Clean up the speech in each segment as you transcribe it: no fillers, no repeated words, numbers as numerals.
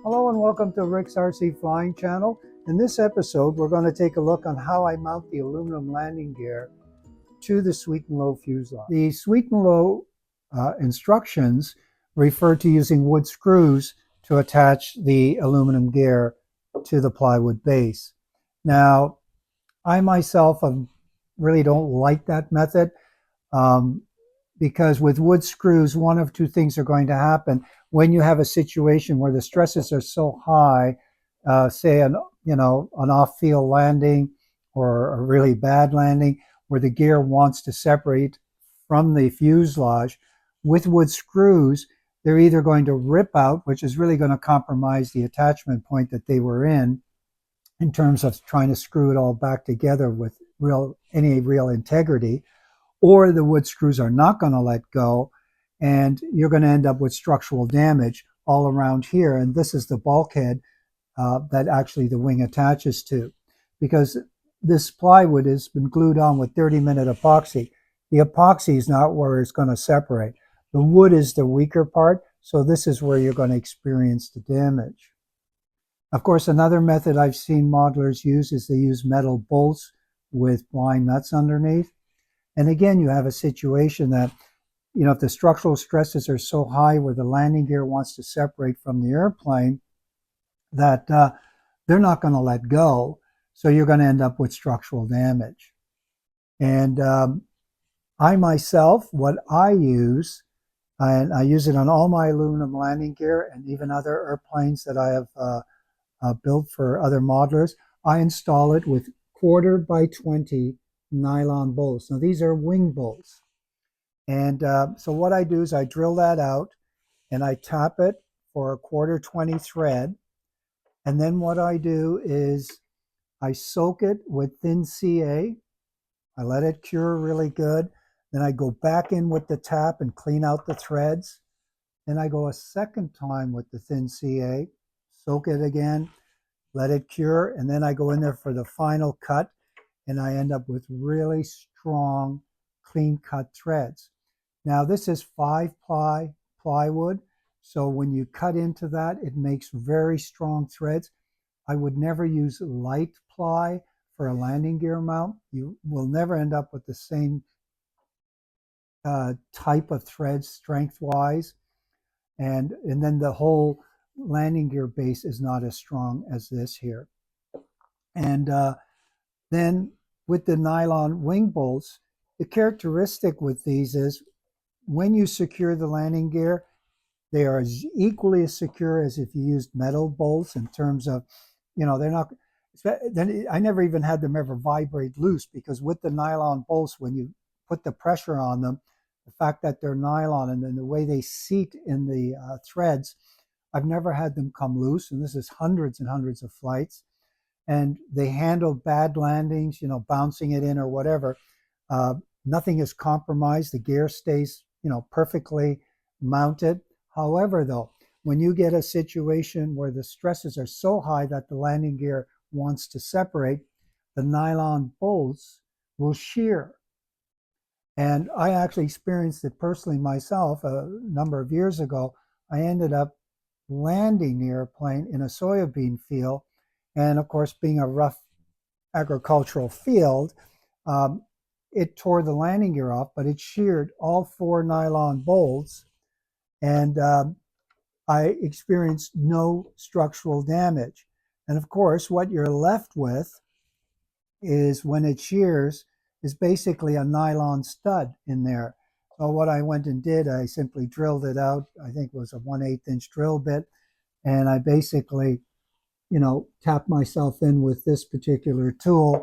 Hello and welcome to Rick's RC Flying Channel. In this episode, we're going to take a look on how I mount the aluminum landing gear to the sweet and low fuselage. The sweet and low instructions refer to using wood screws to attach the aluminum gear to the plywood base. Now, I myself really don't like that method. Um, because with wood screws, one of two things are going to happen when you have a situation where the stresses are so high, say an off-field landing or a really bad landing, where the gear wants to separate from the fuselage. With wood screws, they're either going to rip out, which is really going to compromise the attachment point that they were in terms of trying to screw it all back together with any real integrity, or the wood screws are not going to let go, and you're going to end up with structural damage all around here. And this is the bulkhead that actually the wing attaches to, because this plywood has been glued on with 30-minute epoxy. The epoxy is not where it's going to separate. The wood is the weaker part, so this is where you're going to experience the damage. Of course, another method I've seen modelers use is they use metal bolts with blind nuts underneath. And again, you have a situation that, if the structural stresses are so high where the landing gear wants to separate from the airplane, that they're not going to let go. So you're going to end up with structural damage. And I myself, what I use, and I use it on all my aluminum landing gear and even other airplanes that I have built for other modelers, I install it with 1/4 by 20 nylon bolts. Now these are wing bolts. And so what I do is I drill that out and I tap it for a 1/4 20 thread. And then what I do is I soak it with thin CA. I let it cure really good. Then I go back in with the tap and clean out the threads. Then I go a second time with the thin CA, soak it again, let it cure, and then I go in there for the final cut, and I end up with really strong, clean cut threads. Now this is 5-ply plywood, so when you cut into that, it makes very strong threads. I would never use light ply for a landing gear mount. You will never end up with the same type of threads strength-wise, and then the whole landing gear base is not as strong as this here. And then with the nylon wing bolts, the characteristic with these is when you secure the landing gear, they are equally as secure as if you used metal bolts in terms of, they're not, then I never even had them ever vibrate loose, because with the nylon bolts, when you put the pressure on them, the fact that they're nylon and then the way they seat in the threads, I've never had them come loose. And this is hundreds and hundreds of flights. And they handle bad landings, bouncing it in or whatever. Nothing is compromised. The gear stays, perfectly mounted. However, though, when you get a situation where the stresses are so high that the landing gear wants to separate, the nylon bolts will shear. And I actually experienced it personally myself a number of years ago. I ended up landing the airplane in a soybean field. And of course, being a rough agricultural field, it tore the landing gear off, but it sheared all 4 nylon bolts. And I experienced no structural damage. And of course, what you're left with is, when it shears, is basically a nylon stud in there. So what I went and did, I simply drilled it out. I think it was a 1/8 inch drill bit. And I basically, tap myself in with this particular tool.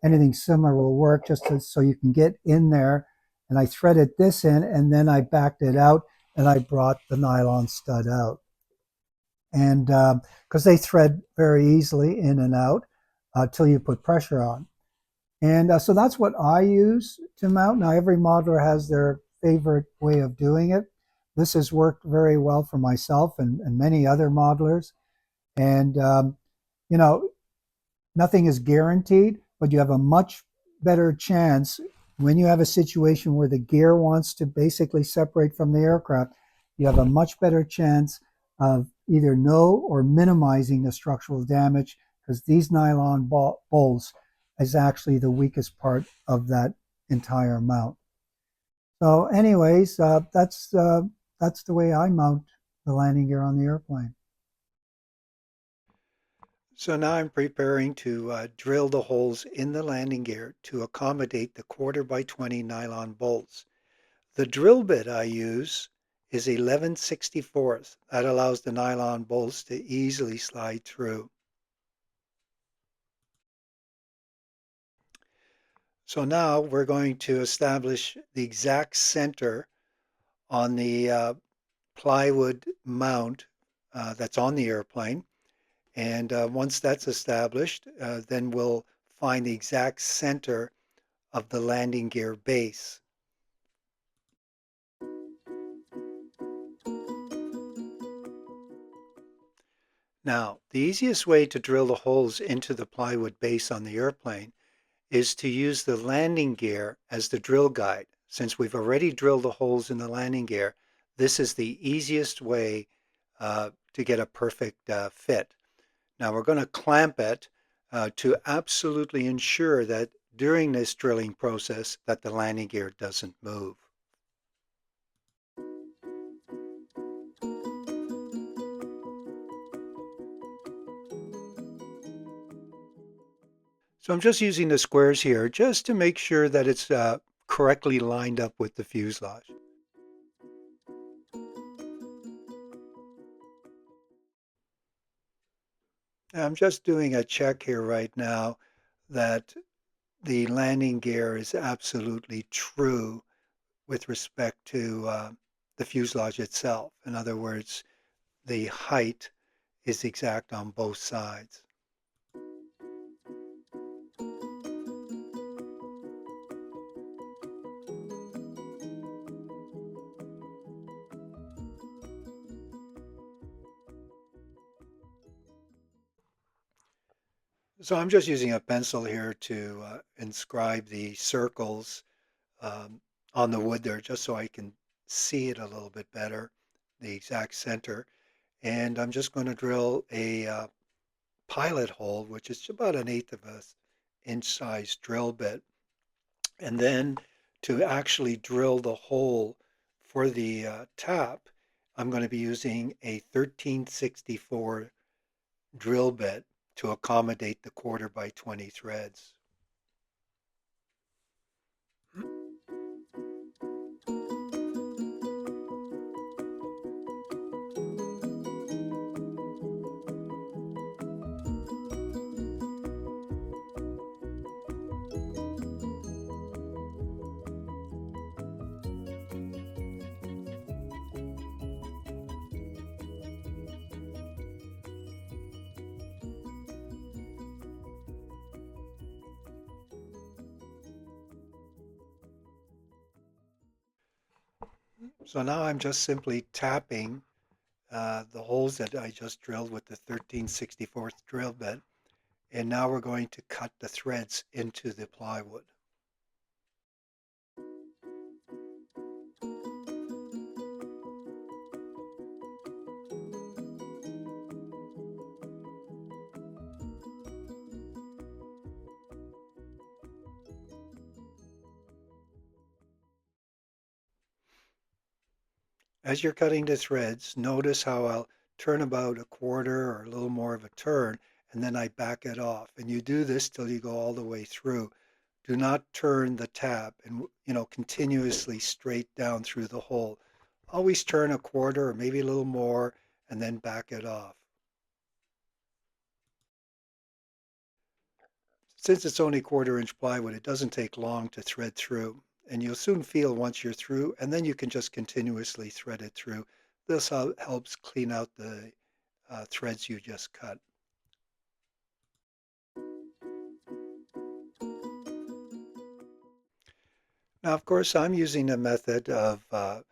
Anything similar will work, just so you can get in there. And I threaded this in, and then I backed it out, and I brought the nylon stud out. And because they thread very easily in and out till you put pressure on. And so that's what I use to mount. Now, every modeler has their favorite way of doing it. This has worked very well for myself and many other modelers. And, nothing is guaranteed, but you have a much better chance when you have a situation where the gear wants to basically separate from the aircraft. You have a much better chance of either know or minimizing the structural damage, because these nylon bolts is actually the weakest part of that entire mount. So anyways, that's the way I mount the landing gear on the airplane. So now I'm preparing to drill the holes in the landing gear to accommodate the 1/4 by 20 nylon bolts. The drill bit I use is 11/64. That allows the nylon bolts to easily slide through. So now we're going to establish the exact center on the plywood mount that's on the airplane. And once that's established, then we'll find the exact center of the landing gear base. Now, the easiest way to drill the holes into the plywood base on the airplane is to use the landing gear as the drill guide. Since we've already drilled the holes in the landing gear, this is the easiest way to get a perfect fit. Now we're going to clamp it to absolutely ensure that during this drilling process that the landing gear doesn't move. So I'm just using the squares here just to make sure that it's correctly lined up with the fuselage. I'm just doing a check here right now that the landing gear is absolutely true with respect to the fuselage itself. In other words, the height is exact on both sides. So I'm just using a pencil here to inscribe the circles um, on the wood there just so I can see it a little bit better, the exact center. And I'm just going to drill a pilot hole, which is about 1/8 of an inch size drill bit. And then to actually drill the hole for the tap, I'm going to be using a 13/64 drill bit to accommodate the 1/4 by 20 threads. So now I'm just simply tapping the holes that I just drilled with the 13/64 drill bit. And now we're going to cut the threads into the plywood. As you're cutting the threads, notice how I'll turn about a quarter or a little more of a turn, and then I back it off. And you do this till you go all the way through. Do not turn the tap and continuously straight down through the hole. Always turn a quarter or maybe a little more and then back it off. Since it's only 1/4 inch plywood, it doesn't take long to thread through. And you'll soon feel once you're through, and then you can just continuously thread it through. This helps clean out the threads you just cut. Now, of course, I'm using a method of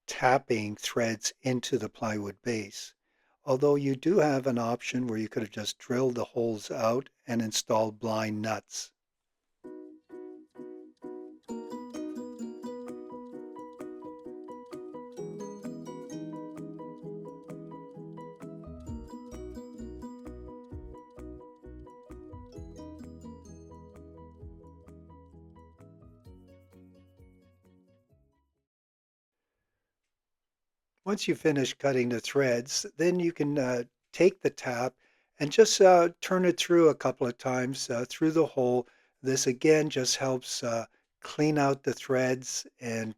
tapping threads into the plywood base. Although you do have an option where you could have just drilled the holes out and installed blind nuts. Once you finish cutting the threads, then you can take the tap and just turn it through a couple of times through the hole. This again just helps clean out the threads and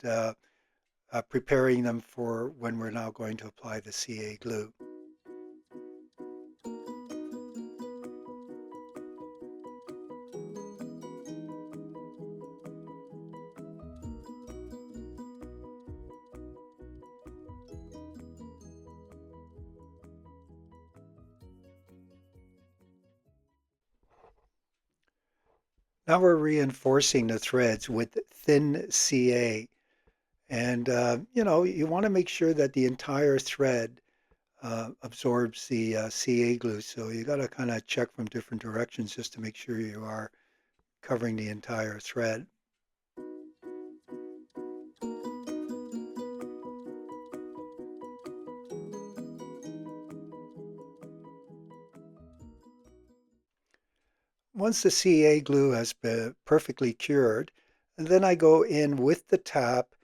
preparing them for when we're now going to apply the CA glue. Now we're reinforcing the threads with thin CA. And you want to make sure that the entire thread absorbs the CA glue. So you got to kind of check from different directions just to make sure you are covering the entire thread. Once the CA glue has been perfectly cured, and then I go in with the tap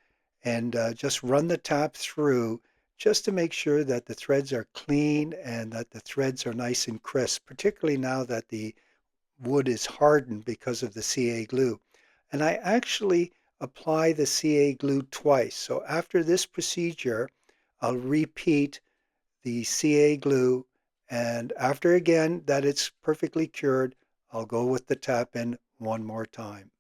and just run the tap through just to make sure that the threads are clean and that the threads are nice and crisp, particularly now that the wood is hardened because of the CA glue. And I actually apply the CA glue twice. So after this procedure, I'll repeat the CA glue, and after again that it's perfectly cured, I'll go with the tap in one more time.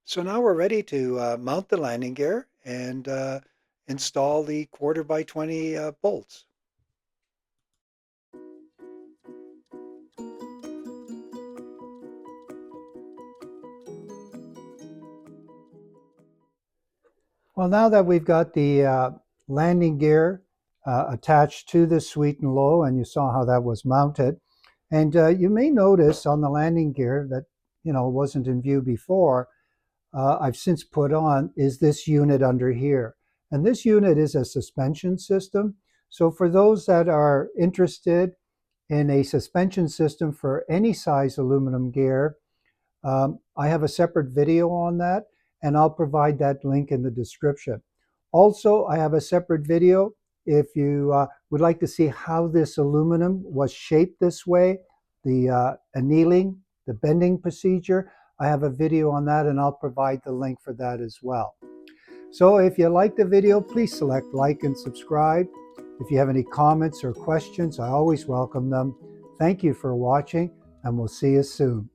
So now we're ready to mount the landing gear and install the 1/4 by 20 bolts. Well, now that we've got the landing gear attached to the sweet and low, and you saw how that was mounted, and you may notice on the landing gear that wasn't in view before, I've since put on, is this unit under here. And this unit is a suspension system. So for those that are interested in a suspension system for any size aluminum gear, I have a separate video on that, and I'll provide that link in the description. Also, I have a separate video if you would like to see how this aluminum was shaped this way, the annealing, the bending procedure. I have a video on that, and I'll provide the link for that as well. So if you like the video, please select like and subscribe. If you have any comments or questions, I always welcome them. Thank you for watching, and we'll see you soon.